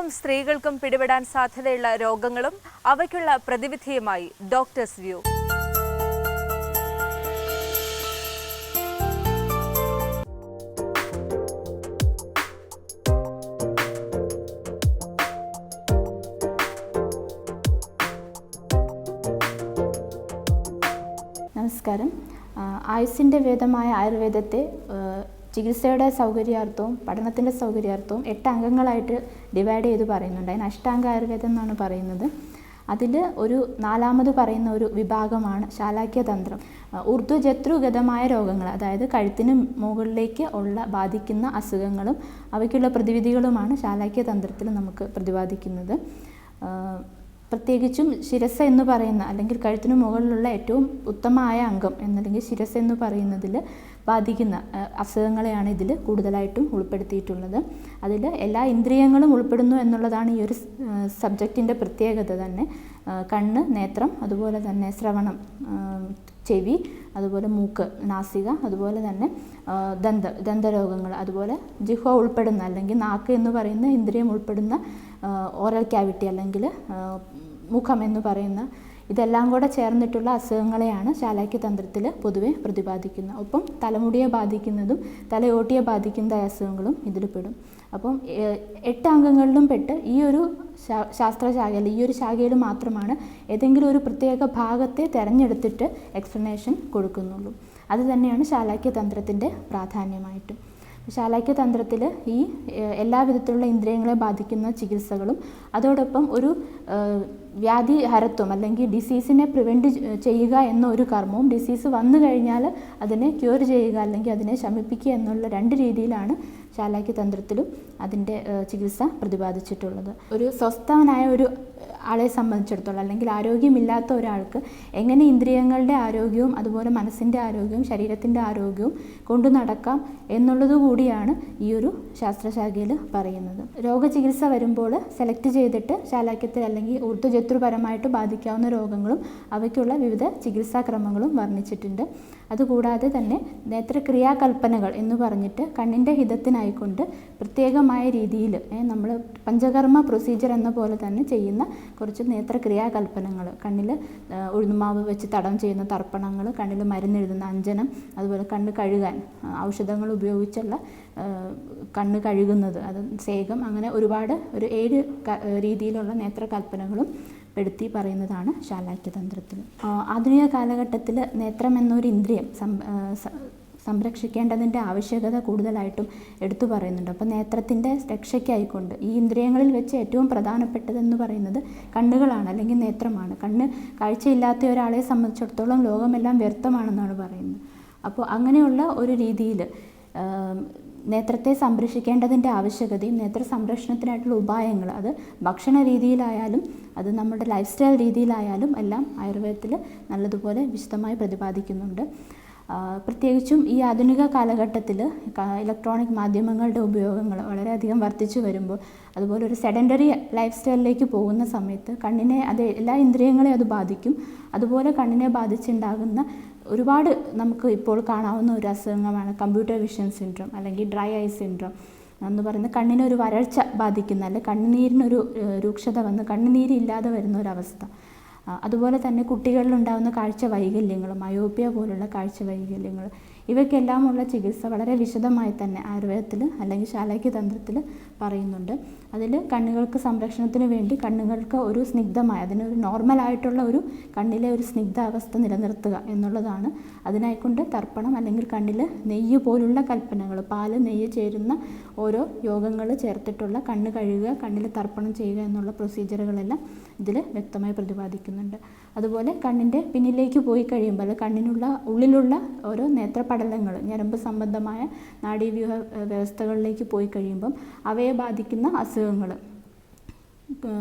കുട്ടികൾക്കും സ്ത്രീകൾക്കും പിടിപെടാൻ സാധ്യതയുള്ള രോഗങ്ങളും അവയ്ക്കുള്ള പ്രതിവിധിയുമായി ഡോക്ടേഴ്സ് വ്യൂ. നമസ്കാരം. ആയുസ്സിൻ്റെ വേദമായ ആയുർവേദത്തെ ചികിത്സയുടെ സൗകര്യാർത്ഥവും പഠനത്തിൻ്റെ സൗകര്യാർത്ഥവും 8 അംഗങ്ങളായിട്ട് ഡിവൈഡ് ചെയ്ത് പറയുന്നുണ്ട്. അതിന് അഷ്ടാംഗ ആയുർവേദം എന്നാണ് പറയുന്നത്. അതിൽ ഒരു 4ാമത് പറയുന്ന ഒരു വിഭാഗമാണ് ശാലാക്യതന്ത്രം. ഊർധ്വജത്രുഗതമായ രോഗങ്ങൾ, അതായത് കഴുത്തിന് മുകളിലേക്ക് ബാധിക്കുന്ന അസുഖങ്ങളും അവയ്ക്കുള്ള പ്രതിവിധികളുമാണ് ശാലാക്യതന്ത്രത്തിൽ നമുക്ക് പ്രതിപാദിക്കുന്നത്. പ്രത്യേകിച്ചും ശിരസ് എന്ന് പറയുന്ന അല്ലെങ്കിൽ കഴുത്തിന് മുകളിലുള്ള ഏറ്റവും ഉത്തമമായ അംഗം എന്നല്ലെങ്കിൽ ശിരസ് എന്ന് പറയുന്നതിൽ ബാധിക്കുന്ന അസുഖങ്ങളെയാണ് ഇതിൽ കൂടുതലായിട്ടും ഉൾപ്പെടുത്തിയിട്ടുള്ളത്. അതിൽ എല്ലാ ഇന്ദ്രിയങ്ങളും ഉൾപ്പെടുന്നു എന്നുള്ളതാണ് ഈ ഒരു സബ്ജക്റ്റിൻ്റെ പ്രത്യേകത തന്നെ. കണ്ണ്, നേത്രം, അതുപോലെ തന്നെ ശ്രവണം, ചെവി, അതുപോലെ മൂക്ക്, നാസിക, അതുപോലെ തന്നെ ദന്തരോഗങ്ങൾ, അതുപോലെ ജിഹ്വ ഉൾപ്പെടുന്ന അല്ലെങ്കിൽ നാക്ക് എന്ന് പറയുന്ന ഇന്ദ്രിയം ഉൾപ്പെടുന്ന ഓറൽ ക്യാവിറ്റി അല്ലെങ്കിൽ മുഖം എന്ന് പറയുന്ന ഇതെല്ലാം കൂടെ ചേർന്നിട്ടുള്ള അസുഖങ്ങളെയാണ് ശാലാക്യതന്ത്രത്തിൽ പൊതുവെ പ്രതിപാദിക്കുന്നത്. ഒപ്പം തലമുടിയെ ബാധിക്കുന്നതും തലയോട്ടിയെ ബാധിക്കുന്ന അസുഖങ്ങളും ഇതിൽ പെടും. അപ്പം 8 അംഗങ്ങളിലും പെട്ട് ഈ ഒരു ശാസ്ത്രശാഖയിൽ ഈ ഒരു ശാഖയിൽ മാത്രമാണ് ഏതെങ്കിലും ഒരു പ്രത്യേക ഭാഗത്തെ തിരഞ്ഞെടുത്തിട്ട് എക്സ്പ്ലനേഷൻ കൊടുക്കുന്നുള്ളൂ. അത് തന്നെയാണ് ശാലാക്യതന്ത്രത്തിൻ്റെ പ്രാധാന്യമായിട്ടും. ശാലാക്യതന്ത്രത്തിൽ ഈ എല്ലാവിധത്തിലുള്ള ഇന്ദ്രിയങ്ങളെ ബാധിക്കുന്ന ചികിത്സകളും അതോടൊപ്പം ഒരു വ്യാധിഹരത്വം അല്ലെങ്കിൽ ഡിസീസിനെ പ്രിവെൻറ്റ് ചെയ്യുക എന്ന ഒരു കർമ്മവും, ഡിസീസ് വന്നു കഴിഞ്ഞാൽ അതിനെ ക്യൂർ ചെയ്യുക അല്ലെങ്കിൽ അതിനെ ശമിപ്പിക്കുക എന്നുള്ള 2 രീതിയിലാണ് ശാലാക്യതന്ത്രത്തിലും അതിൻ്റെ ചികിത്സ പ്രതിപാദിച്ചിട്ടുള്ളത്. ഒരു സ്വസ്ഥനായ ഒരു ആളെ സംബന്ധിച്ചിടത്തോളം അല്ലെങ്കിൽ ആരോഗ്യമില്ലാത്ത ഒരാൾക്ക് എങ്ങനെ ഇന്ദ്രിയങ്ങളുടെ ആരോഗ്യവും അതുപോലെ മനസ്സിൻ്റെ ആരോഗ്യവും ശരീരത്തിൻ്റെ ആരോഗ്യവും കൊണ്ടു നടക്കാം എന്നുള്ളത് കൂടിയാണ് ഈ ഒരു ശാസ്ത്രശാഖയിൽ പറയുന്നത്. രോഗചികിത്സ വരുമ്പോൾ സെലക്ട് ചെയ്തിട്ട് ശാലാക്യത്തിൽ അല്ലെങ്കിൽ ഊർധ്വജത്രുപരമായിട്ട് ബാധിക്കാവുന്ന രോഗങ്ങളും അവയ്ക്കുള്ള വിവിധ ചികിത്സാക്രമങ്ങളും വർണ്ണിച്ചിട്ടുണ്ട്. അതുകൂടാതെ തന്നെ നേത്രക്രിയാകൽപ്പനകൾ എന്ന് പറഞ്ഞിട്ട് കണ്ണിൻ്റെ ഹിതത്തിനായിക്കൊണ്ട് പ്രത്യേകമായ രീതിയിൽ നമ്മൾ പഞ്ചകർമ്മ പ്രൊസീജിയർ എന്ന പോലെ തന്നെ ചെയ്യുന്ന കുറച്ച് നേത്രക്രിയാകൽപ്പനകൾ, കണ്ണിൽ ഉഴുന്നുമാവ് വെച്ച് തടം ചെയ്യുന്ന തർപ്പണങ്ങൾ, കണ്ണിൽ മരുന്നെഴുതുന്ന അഞ്ജനം, അതുപോലെ കണ്ണ് കഴുകാൻ ഔഷധങ്ങൾ ഉപയോഗിച്ചുള്ള കണ്ണ് കഴുകുന്നത്, അത് സേകം, അങ്ങനെ ഒരുപാട് ഒരു 7 രീതിയിലുള്ള നേത്രകൽപ്പനകളും പെടുത്തി പറയുന്നതാണ് ശാലാക്യതന്ത്രത്തിൽ. ആധുനിക കാലഘട്ടത്തിൽ നേത്രം എന്നൊരു ഇന്ദ്രിയം സംരക്ഷിക്കേണ്ടതിൻ്റെ ആവശ്യകത കൂടുതലായിട്ടും എടുത്തു പറയുന്നുണ്ട്. അപ്പോൾ നേത്രത്തിൻ്റെ രക്ഷയ്ക്കായിക്കൊണ്ട് ഈ ഇന്ദ്രിയങ്ങളിൽ വെച്ച് ഏറ്റവും പ്രധാനപ്പെട്ടതെന്ന് പറയുന്നത് കണ്ണുകളാണ് അല്ലെങ്കിൽ നേത്രമാണ്. കണ്ണ് കാഴ്ചയില്ലാത്ത ഒരാളെ സംബന്ധിച്ചിടത്തോളം ലോകമെല്ലാം വ്യർത്ഥമാണെന്നാണ് പറയുന്നത്. അപ്പോൾ അങ്ങനെയുള്ള ഒരു രീതിയിൽ നേത്രത്തെ സംരക്ഷിക്കേണ്ടതിൻ്റെ ആവശ്യകതയും നേത്ര സംരക്ഷണത്തിനായിട്ടുള്ള ഉപായങ്ങൾ, അത് ഭക്ഷണ രീതിയിലായാലും അത് നമ്മുടെ ലൈഫ് സ്റ്റൈൽ രീതിയിലായാലും എല്ലാം ആയുർവേദത്തിൽ നല്ലതുപോലെ വിശദമായി പ്രതിപാദിക്കുന്നുണ്ട്. പ്രത്യേകിച്ചും ഈ ആധുനിക കാലഘട്ടത്തിൽ ഇലക്ട്രോണിക് മാധ്യമങ്ങളുടെ ഉപയോഗങ്ങൾ വളരെയധികം വർദ്ധിച്ചു വരുമ്പോൾ, അതുപോലെ ഒരു സെഡൻറ്ററി ലൈഫ് സ്റ്റൈലിലേക്ക് പോകുന്ന സമയത്ത് കണ്ണിനെ എല്ലാ ഇന്ദ്രിയങ്ങളെയും അത് ബാധിക്കും. അതുപോലെ കണ്ണിനെ ബാധിച്ചുണ്ടാകുന്ന ഒരുപാട് നമുക്ക് ഇപ്പോൾ കാണാവുന്ന ഒരു അസുഖങ്ങളാണ് കമ്പ്യൂട്ടർ വിഷൻ സിൻഡ്രോം അല്ലെങ്കിൽ ഡ്രൈ ഐ സിൻഡ്രോം എന്ന് പറയുന്ന കണ്ണിനൊരു വരൾച്ച ബാധിക്കുന്ന അല്ലെങ്കിൽ കണ്ണുനീരിനൊരു രൂക്ഷത വന്ന് കണ്ണുനീരില്ലാതെ വരുന്ന ഒരവസ്ഥ. അതുപോലെ തന്നെ കുട്ടികളിലുണ്ടാകുന്ന കാഴ്ച വൈകല്യങ്ങൾ, മയോപ്പിയ പോലുള്ള കാഴ്ച വൈകല്യങ്ങൾ, ഇവയ്ക്കെല്ലാമുള്ള ചികിത്സ വളരെ വിശദമായി തന്നെ ആയുർവേദത്തിൽ അല്ലെങ്കിൽ ശാലാക്യതന്ത്രത്തിൽ പറയുന്നുണ്ട്. അതിൽ കണ്ണുകൾക്ക് സംരക്ഷണത്തിന് വേണ്ടി കണ്ണുകൾക്ക് ഒരു സ്നിഗ്ധമായ, അതിനൊരു നോർമലായിട്ടുള്ള ഒരു കണ്ണിലെ ഒരു സ്നിഗ്ധാവസ്ഥ നിലനിർത്തുക എന്നുള്ളതാണ്. അതിനായിക്കൊണ്ട് തർപ്പണം അല്ലെങ്കിൽ കണ്ണിൽ നെയ്യ് പോലുള്ള കൽപ്പനകൾ, പാല് നെയ്യ് ചേരുന്ന ഓരോ യോഗങ്ങൾ ചേർത്തിട്ടുള്ള കണ്ണ് കഴുകുക, കണ്ണിൽ തർപ്പണം ചെയ്യുക എന്നുള്ള പ്രൊസീജിയറുകളെല്ലാം ഇതിൽ വ്യക്തമായി പ്രതിപാദിക്കുന്നുണ്ട്. അതുപോലെ കണ്ണിൻ്റെ പിന്നിലേക്ക് പോയി കഴിയുമ്പോൾ കണ്ണിനുള്ള ഉള്ളിലുള്ള ഓരോ നേത്രപടലങ്ങൾ, ഞരമ്പ് സംബന്ധമായ നാഡീവ്യൂഹ വ്യവസ്ഥകളിലേക്ക് പോയി കഴിയുമ്പം അവയെ ബാധിക്കുന്ന അസുഖങ്ങൾ,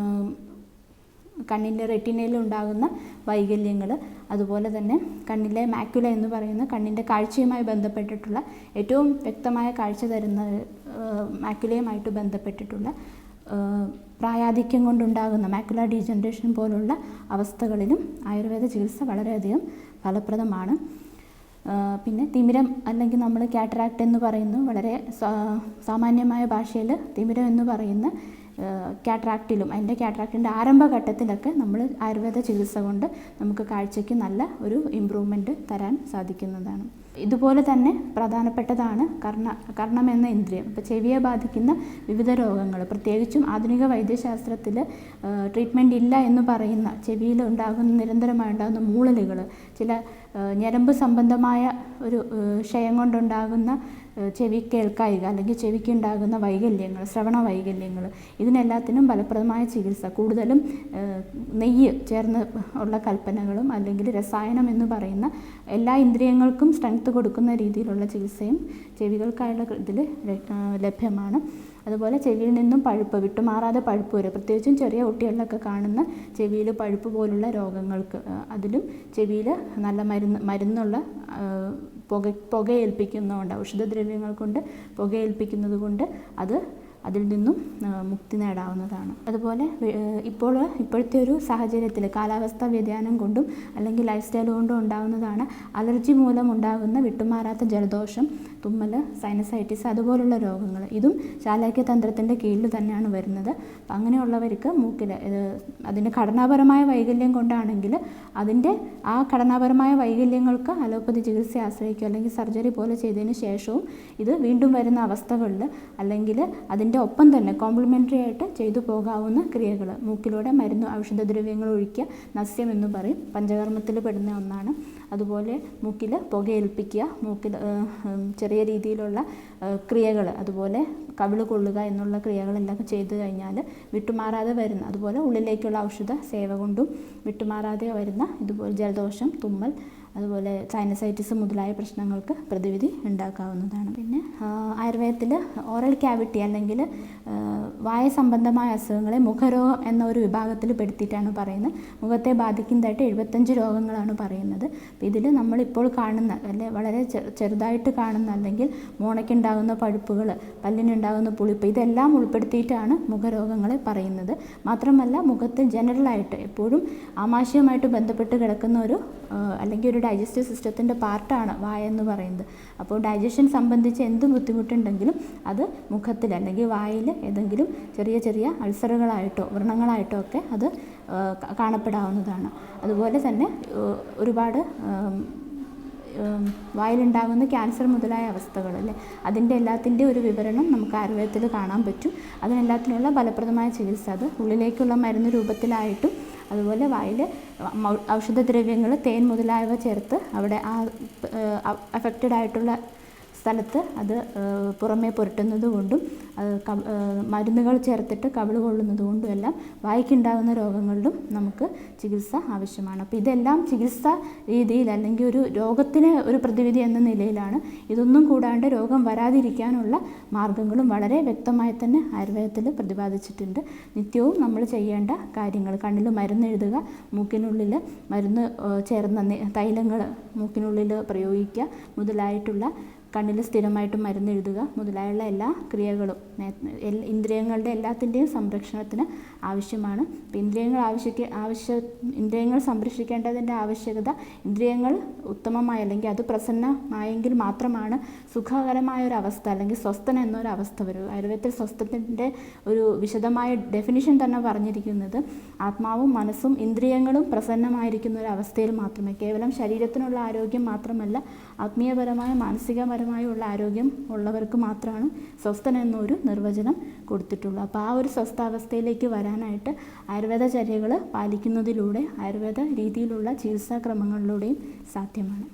കണ്ണിൻ്റെ റെറ്റിനയിൽ ഉണ്ടാകുന്ന വൈകല്യങ്ങൾ, അതുപോലെ തന്നെ കണ്ണിലെ മാക്യുല എന്ന് പറയുന്ന കണ്ണിൻ്റെ കാഴ്ചയുമായി ബന്ധപ്പെട്ടിട്ടുള്ള ഏറ്റവും വ്യക്തമായ കാഴ്ച തരുന്ന മാക്യുലയുമായിട്ട് ബന്ധപ്പെട്ടിട്ടുള്ള പ്രായാധിക്യം കൊണ്ടുണ്ടാകുന്ന മാക്യുല ഡീജനറേഷൻ പോലുള്ള അവസ്ഥകളിലും ആയുർവേദ ചികിത്സ വളരെയധികം ഫലപ്രദമാണ്. പിന്നെ തിമിരം അല്ലെങ്കിൽ നമ്മൾ കാറ്ററാക്ട് എന്ന് പറയുന്നു, വളരെ സാമാന്യമായ ഭാഷയിൽ തിമിരം എന്ന് പറയുന്ന കാറ്ററാക്റ്റിലും അതിൻ്റെ കാറ്ററാക്റ്റിൻ്റെ ആരംഭഘട്ടത്തിലൊക്കെ നമ്മൾ ആയുർവേദ ചികിത്സ കൊണ്ട് നമുക്ക് കാഴ്ചയ്ക്ക് നല്ല ഒരു ഇമ്പ്രൂവ്മെൻറ്റ് തരാൻ സാധിക്കുന്നതാണ്. ഇതുപോലെ തന്നെ പ്രധാനപ്പെട്ടതാണ് കർണം എന്ന ഇന്ദ്രിയം. ഇപ്പോൾ ചെവിയെ ബാധിക്കുന്ന വിവിധ രോഗങ്ങൾ, പ്രത്യേകിച്ചും ആധുനിക വൈദ്യശാസ്ത്രത്തിൽ ട്രീറ്റ്മെൻറ്റ് ഇല്ല എന്ന് പറയുന്ന ചെവിയിൽ നിരന്തരമായി ഉണ്ടാകുന്ന മൂളലുകൾ, ചില ഞരമ്പ് സംബന്ധമായ ഒരു ക്ഷയം കൊണ്ടുണ്ടാകുന്ന ചെവി കേൾക്കായിക അല്ലെങ്കിൽ ചെവിക്ക് ഉണ്ടാകുന്ന വൈകല്യങ്ങൾ, ശ്രവണ വൈകല്യങ്ങൾ, ഇതിനെല്ലാത്തിനും ഫലപ്രദമായ ചികിത്സ, കൂടുതലും നെയ്യ് ചേർന്ന് ഉള്ള കൽപ്പനകളും അല്ലെങ്കിൽ രസായനം എന്ന് പറയുന്ന എല്ലാ ഇന്ദ്രിയങ്ങൾക്കും സ്ട്രെങ്ത് കൊടുക്കുന്ന രീതിയിലുള്ള ചികിത്സയും ചെവികൾക്കായുള്ള ഇതിൽ ലഭ്യമാണ്. അതുപോലെ ചെവിയിൽ നിന്നും പഴുപ്പ്, വിട്ടുമാറാതെ പഴുപ്പ് വരും. പ്രത്യേകിച്ചും ചെറിയ കുട്ടികളിലൊക്കെ കാണുന്ന ചെവിയിൽ പഴുപ്പ് പോലുള്ള രോഗങ്ങൾക്ക് അതിലും ചെവിയിൽ നല്ല മരുന്നുള്ള പുകയേൽപ്പിക്കുന്നതുകൊണ്ട്, ഔഷധദ്രവ്യങ്ങൾ കൊണ്ട് പുകയേൽപ്പിക്കുന്നത് കൊണ്ട് അതിൽ നിന്നും മുക്തി നേടാവുന്നതാണ്. അതുപോലെ ഇപ്പോഴത്തെ ഒരു സാഹചര്യത്തിൽ കാലാവസ്ഥാ വ്യതിയാനം കൊണ്ടും അല്ലെങ്കിൽ ലൈഫ് സ്റ്റൈൽ കൊണ്ടും ഉണ്ടാകുന്നതാണ് അലർജി മൂലം ഉണ്ടാകുന്ന വിട്ടുമാറാത്ത ജലദോഷം, തുമ്മൽ, സൈനസൈറ്റിസ് അതുപോലുള്ള രോഗങ്ങൾ. ഇതും ശാലാക്യതന്ത്രത്തിൻ്റെ കീഴിൽ തന്നെയാണ് വരുന്നത്. അപ്പം അങ്ങനെയുള്ളവർക്ക് മൂക്കിൽ അതിൻ്റെ ഘടനാപരമായ വൈകല്യം കൊണ്ടാണെങ്കിൽ അതിൻ്റെ ആ ഘടനാപരമായ വൈകല്യങ്ങൾക്ക് അലോപ്പതി ചികിത്സ ആശ്രയിക്കുക അല്ലെങ്കിൽ സർജറി പോലെ ചെയ്തതിന് ശേഷവും ഇത് വീണ്ടും വരുന്ന അവസ്ഥകളിൽ അല്ലെങ്കിൽ അതിൻ്റെ ഒപ്പം തന്നെ കോംപ്ലിമെൻ്ററി ആയിട്ട് ചെയ്തു പോകാവുന്ന ക്രിയകൾ, മൂക്കിലൂടെ മരുന്ന് ഔഷധദ്രവ്യങ്ങൾ ഒഴിക്കുക, നസ്യം എന്ന് പറയും, പഞ്ചകർമ്മത്തിൽ പെടുന്ന ഒന്നാണ്. അതുപോലെ മൂക്കിൽ പുകയേൽപ്പിക്കുക, മൂക്കിൽ ചെറിയ രീതിയിലുള്ള ക്രിയകൾ, അതുപോലെ കവിള് കൊള്ളുക എന്നുള്ള ക്രിയകളെല്ലാം ചെയ്തു കഴിഞ്ഞാൽ വിട്ടുമാറാതെ വരുന്ന, അതുപോലെ ഉള്ളിലേക്കുള്ള ഔഷധ സേവ കൊണ്ടും വിട്ടുമാറാതെ വരുന്ന ഇതുപോലെ ജലദോഷം, തുമ്മൽ, അതുപോലെ സൈനസൈറ്റിസ് മുതലായ പ്രശ്നങ്ങൾക്ക് പ്രതിവിധി ഉണ്ടാക്കാവുന്നതാണ്. പിന്നെ ആയുർവേദത്തിൽ ഓറൽ ക്യാവിറ്റി അല്ലെങ്കിൽ വായ സംബന്ധമായ അസുഖങ്ങളെ മുഖരോഗം എന്ന ഒരു വിഭാഗത്തിൽ പെടുത്തിയിട്ടാണ് പറയുന്നത്. മുഖത്തെ ബാധിക്കുന്നതായിട്ട് 75 രോഗങ്ങളാണ് പറയുന്നത്. ഇതിൽ നമ്മളിപ്പോൾ കാണുന്ന അല്ലെ വളരെ ചെറുതായിട്ട് കാണുന്ന അല്ലെങ്കിൽ മോണയ്ക്കുണ്ടാകുന്ന പഴുപ്പുകൾ, പല്ലിനുണ്ടാകുന്ന പുളിപ്പ്, ഇതെല്ലാം ഉൾപ്പെടുത്തിയിട്ടാണ് മുഖരോഗങ്ങളെ പറയുന്നത്. മാത്രമല്ല മുഖത്ത് ജനറലായിട്ട് എപ്പോഴും ആമാശയവുമായിട്ട് ബന്ധപ്പെട്ട് കിടക്കുന്ന ഒരു അല്ലെങ്കിൽ ഒരു ഡൈജസ്റ്റീവ് സിസ്റ്റത്തിൻ്റെ പാർട്ടാണ് വായ എന്ന് പറയുന്നത്. അപ്പോൾ ഡൈജഷൻ സംബന്ധിച്ച് എന്ത് ബുദ്ധിമുട്ടുണ്ടെങ്കിലും അത് മുഖത്തിൽ അല്ലെങ്കിൽ വായിൽ ഏതെങ്കിലും ചെറിയ ചെറിയ അൾസറുകളായിട്ടോ വ്രണങ്ങളായിട്ടോ ഒക്കെ അത് കാണപ്പെടാവുന്നതാണ്. അതുപോലെ തന്നെ ഒരുപാട് വായിലുണ്ടാകുന്ന ക്യാൻസർ മുതലായ അവസ്ഥകൾ അല്ലേ, അതിൻ്റെ എല്ലാത്തിൻ്റെ ഒരു വിവരണം നമുക്ക് ആയുർവേദത്തിൽ കാണാൻ പറ്റും. അതിനെല്ലാത്തിനുള്ള ഫലപ്രദമായ ചികിത്സ അത് ഉള്ളിലേക്കുള്ള മരുന്ന് രൂപത്തിലായിട്ടും അതുപോലെ വായിൽ ഔഷധദ്രവ്യങ്ങൾ, തേൻ മുതലായവ ചേർത്ത് അവിടെ ആ അഫക്റ്റഡ് ആയിട്ടുള്ള സ്ഥലത്ത് അത് പുറമേ പുരട്ടുന്നത് കൊണ്ടും മരുന്നുകൾ ചേർത്തിട്ട് കവിള് കൊള്ളുന്നത് കൊണ്ടും എല്ലാം വായ്ക്കുണ്ടാകുന്ന രോഗങ്ങളിലും നമുക്ക് ചികിത്സ ആവശ്യമാണ്. അപ്പോൾ ഇതെല്ലാം ചികിത്സാ രീതിയിൽ അല്ലെങ്കിൽ ഒരു രോഗത്തിന് ഒരു പ്രതിവിധി എന്ന നിലയിലാണ്. ഇതൊന്നും കൂടാണ്ട് രോഗം വരാതിരിക്കാനുള്ള മാർഗങ്ങളും വളരെ വ്യക്തമായി തന്നെ ആയുർവേദത്തിൽ പ്രതിപാദിച്ചിട്ടുണ്ട്. നിത്യവും നമ്മൾ ചെയ്യേണ്ട കാര്യങ്ങൾ, കണ്ണിൽ മരുന്ന് എഴുതുക, മൂക്കിനുള്ളിൽ മരുന്ന് ചേർന്ന തൈലങ്ങൾ മൂക്കിനുള്ളിൽ പ്രയോഗിക്കുക മുതലായിട്ടുള്ള, കണ്ണിൽ സ്ഥിരമായിട്ട് മരുന്ന് എഴുതുക മുതലായുള്ള എല്ലാ ക്രിയകളും ഇന്ദ്രിയങ്ങളുടെ എല്ലാത്തിൻ്റെയും സംരക്ഷണത്തിന് ആവശ്യമാണ്. അപ്പോൾ ഇന്ദ്രിയങ്ങൾ സംരക്ഷിക്കേണ്ടതിൻ്റെ ആവശ്യകത, ഇന്ദ്രിയങ്ങൾ ഉത്തമമായി അല്ലെങ്കിൽ അത് പ്രസന്നമായെങ്കിൽ മാത്രമാണ് സുഖകരമായ ഒരു അവസ്ഥ അല്ലെങ്കിൽ സ്വസ്ഥന എന്നൊരവസ്ഥ വരും. ആയുർവേദത്തിൽ സ്വസ്ഥത്തിൻ്റെ ഒരു വിശദമായ ഡെഫിനിഷൻ തന്നെ പറഞ്ഞിരിക്കുന്നത് ആത്മാവും മനസ്സും ഇന്ദ്രിയങ്ങളും പ്രസന്നമായിരിക്കുന്ന ഒരു അവസ്ഥയിൽ മാത്രമേ, കേവലം ശരീരത്തിനുള്ള ആരോഗ്യം മാത്രമല്ല ആത്മീയപരമായ മാനസികപരമായുള്ള ആരോഗ്യം ഉള്ളവർക്ക് മാത്രമാണ് സ്വസ്ഥൻ എന്നൊരു നിർവചനം കൊടുത്തിട്ടുള്ളൂ. അപ്പോൾ ആ ഒരു സ്വസ്ഥാവസ്ഥയിലേക്ക് വരാനായിട്ട് ആയുർവേദ ചര്യകൾ പാലിക്കുന്നതിലൂടെ ആയുർവേദ രീതിയിലുള്ള ചികിത്സാക്രമങ്ങളിലൂടെയും സാധ്യമാണ്.